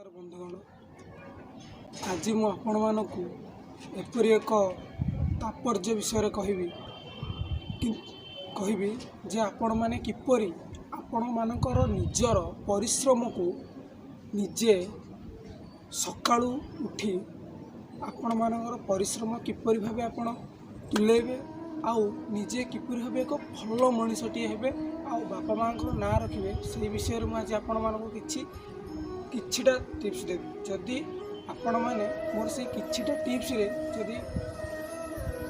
नमस्कार बंधुगण, आज मु आपण मानक एपरी एक तात्पर्य विषय कहबी जे आपण माने किपरि आपण मानकर निजर परिश्रम को निजे सकाळू उठी आपण मानकर परिश्रम किपरि भाबे आपण तुलेबे आउ निजे किपरि भाबे एक भल मनीषटी हेबे आउ बापा माँ ना रखिबे से विषय में आज आपण मानक किछिटा टिप्स देवी। जदि आपण मैंने मोर से किछिटा टिप्स रे जदि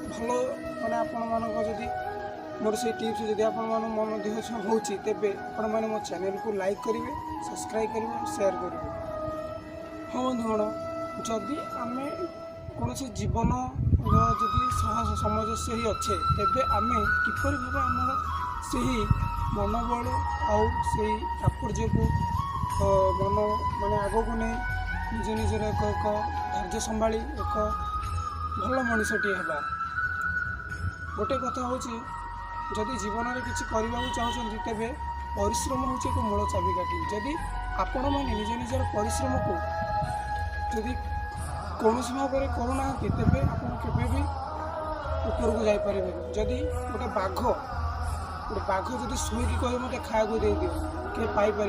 भल माने आपण मानक जदि मोर से टिप्स जदि आपण मान मन देह होउची तेबे आपण माने मो चैनल को लाइक करेंगे, सब्सक्राइब करेंगे, शेयर करेंगे। हाँ बंधुगण, जदि आमे कौन से जीवन जदि समस्या ही अच्छे तेबे आमे किपरि भाबे आमर सही मनोबल आउ सही तात्पर्य को मन माने आग को नहीं निज निजर एक धैर्य संभाली एक भल मनीषटी है। गोटे कथा हूँ जदि जीवन में किसी करने चाहते तेरे परिश्रम हूँ एक मूल चाबिकाठी। जदि आपण मैंने निज निजर परिश्रम को जदि कौन भाव में करूना तेरे आप भी ऊपर को जापर। जदि गोटे बाघ जदि शोईकी कहे मत खाया दे दियो किए पाइपर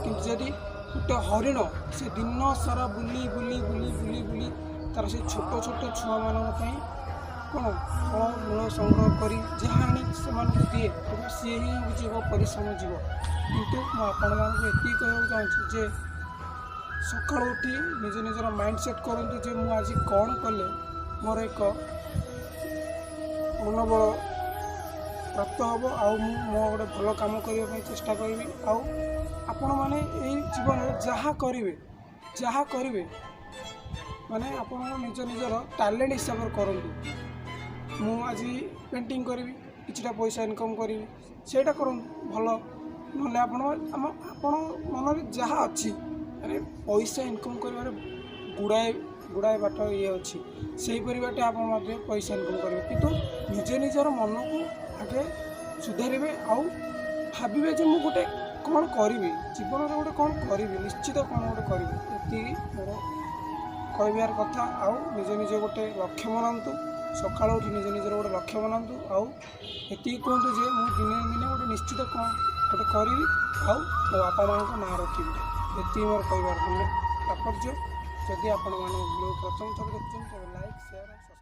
कि जदि गोटे हरिण से दिन सारा बुली बुली बुली बुली बुली तार से छोट छोट छुआ मान कौन फल मूल संग्रह कर जहाँ से दिए सी ही जीव परिश्रम जीव। किंतु मुझे कहना चाहूँगी जे सका उठी निज निजर माइंड सेट करूँ जे मुझे आज कौन कले मोर एक मनोबल प्राप्त हम आउ गोटे भल कम करने चेष्टा करी आउ आपण मैंने यही जीवन जहाँ करेंगे माने आपण निज निजर टैलेंट हिसाब से करंतु। मु आज पेंटिंग करी किछटा पैसा इनकम करी सेटा करन भल ना आपण मन जहाँ अच्छी माने पैसा इनकम कर गुड़ाए गुड़ाए बाट ये अच्छी से बाटे आप पैसा इनकम करेंगे। किंतु निजे निजर मन को आगे सुधारे आउ भावे जे मु गोटे कौन करी जीवन में गोटे कौन करी निश्चित कौन गोटे करी मोर कहबार कथा। आउ निज निज गोटे लक्ष्य बनातु सका उठी निज निजर गोटे लक्ष्य बनातु आउ ये कहतु जे मुझे दिने दिने गोटे निश्चित कौन गोटे करी आउ मो बापा माँ ना रखी ये मोर कहबार तात्पर्य। जदि आपण प्रथम थर देखते लाइक शेयर।